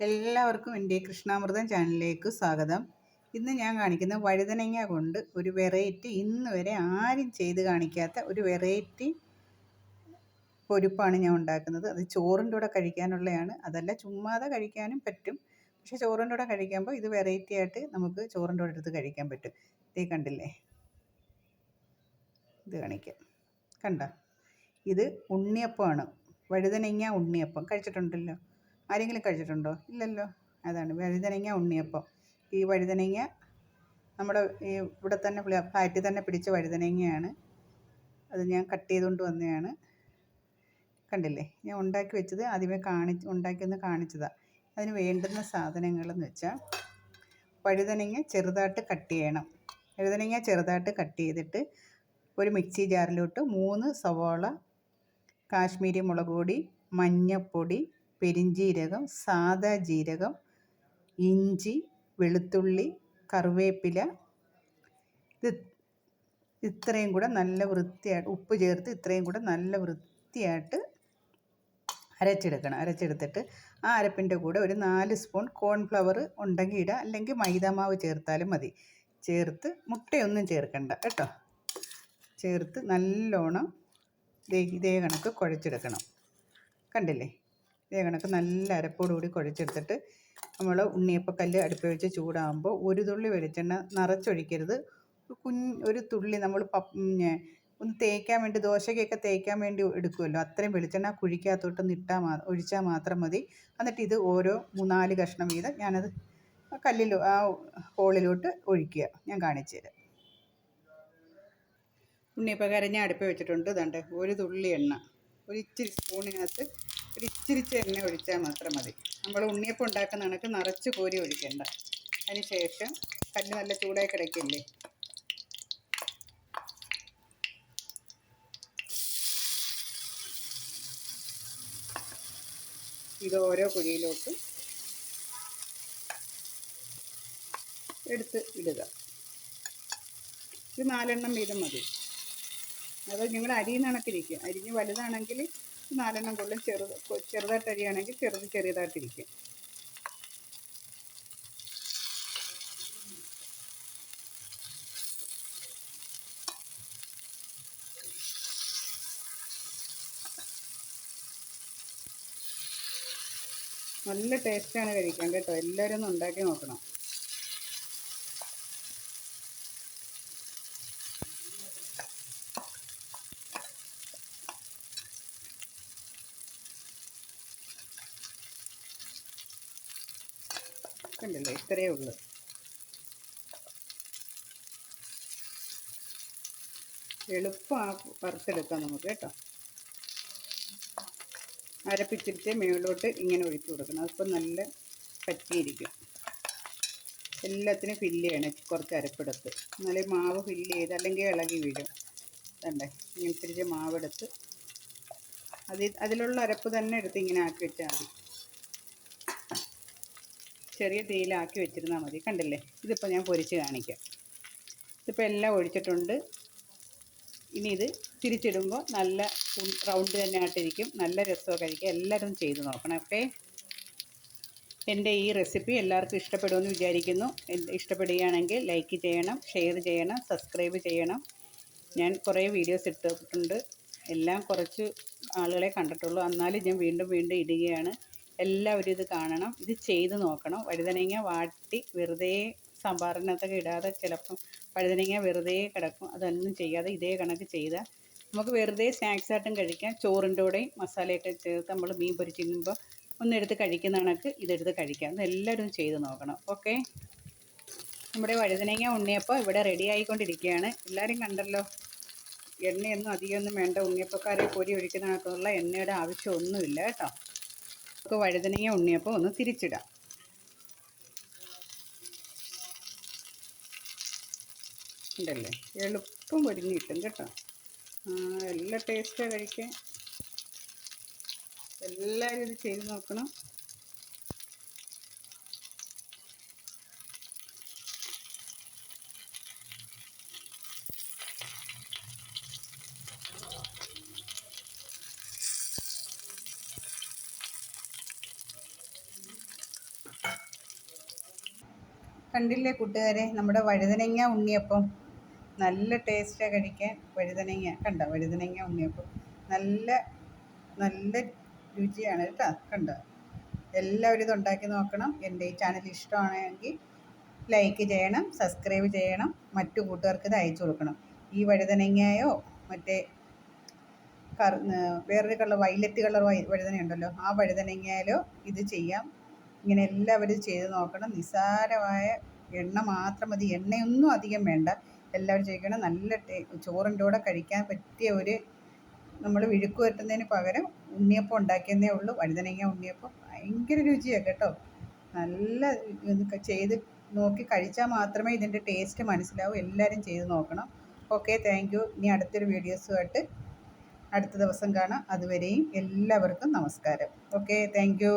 എല്ലാവർക്കും എൻ്റെ കൃഷ്ണാമൃതം ചാനലിലേക്ക് സ്വാഗതം. ഇന്ന് ഞാൻ കാണിക്കുന്ന വഴുതനങ്ങ കൊണ്ട് ഒരു വെറൈറ്റി, ഇന്ന് വരെ ആരും ചെയ്ത് കാണിക്കാത്ത ഒരു വെറൈറ്റി പൊരിപ്പാണ് ഞാൻ ഉണ്ടാക്കുന്നത്. അത് ചോറിൻ്റെ കൂടെ കഴിക്കാനുള്ളതാണ്, അതല്ല ചുമ്മാതെ കഴിക്കാനും പറ്റും. പക്ഷേ ചോറിൻ്റെ കൂടെ കഴിക്കുമ്പോൾ ഇത് വെറൈറ്റി ആയിട്ട് നമുക്ക് ചോറിൻ്റെ കൂടെ എടുത്ത് കഴിക്കാൻ പറ്റും. ഇതേ കണ്ടില്ലേ, ഇത് കാണിക്കാം. കണ്ട, ഇത് ഉണ്ണിയപ്പമാണ്. വഴുതനങ്ങ ഉണ്ണിയപ്പം കഴിച്ചിട്ടുണ്ടല്ലോ? ആരെങ്കിലും കഴിച്ചിട്ടുണ്ടോ? ഇല്ലല്ലോ. അതാണ് വഴുതനങ്ങ ഉണ്ണിയപ്പം. ഈ വഴുതനങ്ങ നമ്മുടെ ഇവിടെ തന്നെ ഫ്ലാറ്റിൽ തന്നെ പിടിച്ച വഴുതനങ്ങയാണ്. അത് ഞാൻ കട്ട് ചെയ്തുകൊണ്ട് വന്നതാണ്. കണ്ടില്ലേ, ഞാൻ ഉണ്ടാക്കി വെച്ചത് ആദ്യമേ ഉണ്ടാക്കിയൊന്ന് കാണിച്ചതാണ്. അതിന് വേണ്ടുന്ന സാധനങ്ങളെന്ന് വെച്ചാൽ വഴുതനങ്ങ ചെറുതായിട്ട് കട്ട് ചെയ്യണം. വഴുതനങ്ങ ചെറുതായിട്ട് കട്ട് ചെയ്തിട്ട് ഒരു മിക്സി ജാറിലോട്ട് 3 സവാള, കാശ്മീരി മുളക് പൊടി, മഞ്ഞൾപ്പൊടി, പെരിഞ്ജീരകം, സാദാ ജീരകം, ഇഞ്ചി, വെളുത്തുള്ളി, കറിവേപ്പില, ഇത്രയും കൂടെ നല്ല വൃത്തിയായിട്ട് ഉപ്പ് ചേർത്ത് ഇത്രയും കൂടെ നല്ല വൃത്തിയായിട്ട് അരച്ചെടുത്തിട്ട് ആ അരപ്പിൻ്റെ കൂടെ ഒരു 4 സ്പൂൺ കോൺഫ്ലവർ ഉണ്ടെങ്കിൽ ഇടുക, അല്ലെങ്കിൽ മൈദാമാവ് ചേർത്താലും മതി. ചേർത്ത് മുട്ടയൊന്നും ചേർക്കണ്ട കേട്ടോ. ചേർത്ത് നല്ലോണം ഇതേ കണക്ക് കുഴച്ചെടുക്കണം. കണ്ടില്ലേ, ഇതേ കണക്ക് നല്ല അരപ്പോടുകൂടി കുഴച്ചെടുത്തിട്ട് നമ്മൾ ഉണ്ണിയപ്പക്കല്ല് അടുപ്പിൽ വെച്ച് ചൂടാകുമ്പോൾ ഒരു തുള്ളി വെളിച്ചെണ്ണ നിറച്ചൊഴിക്കരുത്. ഒരു തുള്ളി നമ്മൾ ഒന്ന് തേക്കാൻ വേണ്ടി, ദോശയ്ക്കൊക്കെ തേക്കാൻ വേണ്ടി എടുക്കുമല്ലോ, അത്രയും വെളിച്ചെണ്ണ കുഴിക്കകത്തോട്ടൊന്ന് ഒഴിച്ചാൽ മാത്രം മതി. എന്നിട്ട് ഇത് ഓരോ 3-4 കഷ്ണം വീതം ഞാനത് ആ ഹോളിലോട്ട് ഒഴിക്കുക. ഞാൻ കാണിച്ചു തരാം. ഉണ്ണിയപ്പക്കാരൻ ഞാൻ അടുപ്പിൽ വെച്ചിട്ടുണ്ട്. ഇതുണ്ട് ഒരു തുള്ളി എണ്ണ, ഒരു ഇച്ചിരി സ്പൂണിനകത്ത് ഒരു ഇച്ചിരിച്ച് എണ്ണ ഒഴിച്ചാൽ മാത്രം മതി. നമ്മൾ ഉണ്ണിയപ്പം ഉണ്ടാക്കുന്ന കണക്ക് നിറച്ച് കോരി ഒഴിക്കേണ്ട. അതിന് ശേഷം കല്ല് നല്ല ചൂടായി കിടക്കില്ലേ, ഇത് ഓരോ കുഴിയിലോട്ട് എടുത്ത് ഇടുക. ഇത് 4 എണ്ണം വീതം മതി. അത് നിങ്ങൾ അരിയുന്ന കണക്കിരിക്കും. അരിഞ്ഞ് വലുതാണെങ്കിൽ 4 എണ്ണം കൊള്ളും. ചെറുതായിട്ട് അരിയാണെങ്കിൽ ചെറുതായിട്ടിരിക്കും. നല്ല ടേസ്റ്റാണ് കഴിക്കാൻ കേട്ടോ. എല്ലാവരും ഒന്ന് ഉണ്ടാക്കി നോക്കണം. കണ്ടില്ലേ, ഇത്രയേ ഉള്ളൂ. എളുപ്പമാണ് വറുത്തെടുക്കാം നമുക്ക് കേട്ടോ. അരപ്പിച്ചിട്ട് മേളിലോട്ട് ഇങ്ങനെ ഒഴിച്ചു കൊടുക്കണം. അതിപ്പോൾ നല്ല പറ്റിയിരിക്കും. എല്ലാത്തിനും ഫില്ല് ചെയ്യണം. കുറച്ച് അരപ്പെടുത്ത് എന്നാലേ മാവ് ഫില്ല് ചെയ്ത്, അല്ലെങ്കിൽ ഇളകി വീഴും. കണ്ടേ, ഇങ്ങനെ ഇത്തിരി മാവെടുത്ത് അതിലുള്ള അരപ്പ് തന്നെ എടുത്ത് ഇങ്ങനെ ആക്കി വെച്ചാൽ മതി. ചെറിയ തീയിലാക്കി വെച്ചിരുന്നാൽ മതി. കണ്ടില്ലേ, ഇതിപ്പോൾ ഞാൻ പൊരിച്ച് കാണിക്കാം. ഇതിപ്പോൾ എല്ലാം ഒഴിച്ചിട്ടുണ്ട്. ഇനി ഇത് തിരിച്ചിടുമ്പോൾ നല്ല റൗണ്ട് തന്നെ ആയിട്ടിരിക്കും. നല്ല രസമാണ് കഴിക്കുക. എല്ലാവരും ചെയ്ത് നോക്കണം. ഓക്കെ, എൻ്റെ ഈ റെസിപ്പി എല്ലാവർക്കും ഇഷ്ടപ്പെടുമെന്ന് വിചാരിക്കുന്നു. ഇഷ്ടപ്പെടുകയാണെങ്കിൽ ലൈക്ക് ചെയ്യണം, ഷെയർ ചെയ്യണം, സബ്സ്ക്രൈബ് ചെയ്യണം. ഞാൻ കുറേ വീഡിയോസ് ഇട്ടിട്ടുണ്ട്. എല്ലാം കുറച്ച് ആളുകളെ കണ്ടിട്ടുള്ളൂ, എന്നാലും ഞാൻ വീണ്ടും ഇടുകയാണ്. എല്ലാവരും ഇത് കാണണം, ഇത് ചെയ്ത് നോക്കണം. വഴുതനങ്ങ വാട്ടി വെറുതെ സാമ്പാറിനകത്തൊക്കെ ഇടാതെ ചിലപ്പം വഴുതനങ്ങ വെറുതെ കിടക്കും. അതൊന്നും ചെയ്യാതെ ഇതേ കണക്ക് ചെയ്താൽ നമുക്ക് വെറുതെ സ്നാക്സായിട്ടും കഴിക്കാം. ചോറിൻ്റെ കൂടെയും മസാലയൊക്കെ ചേർത്ത് നമ്മൾ മീൻ പൊരിച്ച് തിന്നുമ്പോൾ ഒന്നെടുത്ത് കഴിക്കുന്ന കണക്ക് ഇതെടുത്ത് കഴിക്കാം. ഇതെല്ലാവരും ചെയ്ത് നോക്കണം. ഓക്കെ, നമ്മുടെ വഴുതനങ്ങ ഉണ്ണിയപ്പം ഇവിടെ റെഡി ആയിക്കൊണ്ടിരിക്കുകയാണ്. എല്ലാവരും കണ്ടല്ലോ. എണ്ണയൊന്നും അധികമൊന്നും വേണ്ട. ഉണ്ണിയപ്പക്കാരെ പൊരി ഒഴിക്കുന്ന കണക്കുള്ള എണ്ണയുടെ ആവശ്യമൊന്നുമില്ല കേട്ടോ. നമുക്ക് വഴുതനങ്ങ ഉണ്ണിയപ്പം ഒന്ന് തിരിച്ചിടാം. ഉണ്ടല്ലേ, എളുപ്പം പൊരിഞ്ഞ് കിട്ടും കേട്ടോ. നല്ല ടേസ്റ്റാണ് കഴിക്കാൻ. എല്ലാവരും ഇത് ചെയ്ത് നോക്കണം. കണ്ടില്ലേ കൂട്ടുകാരെ, നമ്മുടെ വഴുതനങ്ങ ഉണ്ണിയപ്പം നല്ല ടേസ്റ്റാണ് കഴിക്കാൻ. വഴുതനങ്ങ കണ്ടോ, വഴുതനങ്ങ ഉണ്ണിയപ്പം നല്ല നല്ല രുചിയാണ് കേട്ടോ. കണ്ടോ, എല്ലാവരും ഇത് ഉണ്ടാക്കി നോക്കണം. എൻ്റെ ഈ ചാനൽ ഇഷ്ടമാണെങ്കിൽ ലൈക്ക് ചെയ്യണം, സബ്സ്ക്രൈബ് ചെയ്യണം, മറ്റു കൂട്ടുകാർക്ക് ഇത് അയച്ചു കൊടുക്കണം. ഈ വഴുതനങ്ങയോ മറ്റേ വേറൊരു കളർ വയലറ്റ് കളർ വഴുതനയുണ്ടല്ലോ, ആ വഴുതനങ്ങയിലോ ഇത് ചെയ്യാം. ഇങ്ങനെ എല്ലാവരും ചെയ്ത് നോക്കണം. നിസ്സാരമായ എണ്ണ മാത്രം മതി, എണ്ണയൊന്നും അധികം വേണ്ട. എല്ലാവരും ചെയ്യണം. നല്ല ചോറിൻ്റെ കൂടെ കഴിക്കാൻ പറ്റിയ നമ്മൾ വിഴുക്ക് വരട്ടുന്നതിന് പകരം ഉണ്ണിയപ്പം ഉണ്ടാക്കിയെന്നേ ഉള്ളൂ. വഴുതനങ്ങ ഉണ്ണിയപ്പം ഭയങ്കര രുചിയാണ് കേട്ടോ. നല്ല ചെയ്ത് നോക്കി കഴിച്ചാൽ മാത്രമേ ഇതിൻ്റെ ടേസ്റ്റ് മനസ്സിലാവൂ. എല്ലാവരും ചെയ്ത് നോക്കണം. Okay, thank you. ഇനി അടുത്തൊരു വീഡിയോസുമായിട്ട് അടുത്ത ദിവസം കാണാം. അതുവരെയും എല്ലാവർക്കും നമസ്കാരം. Okay, thank you.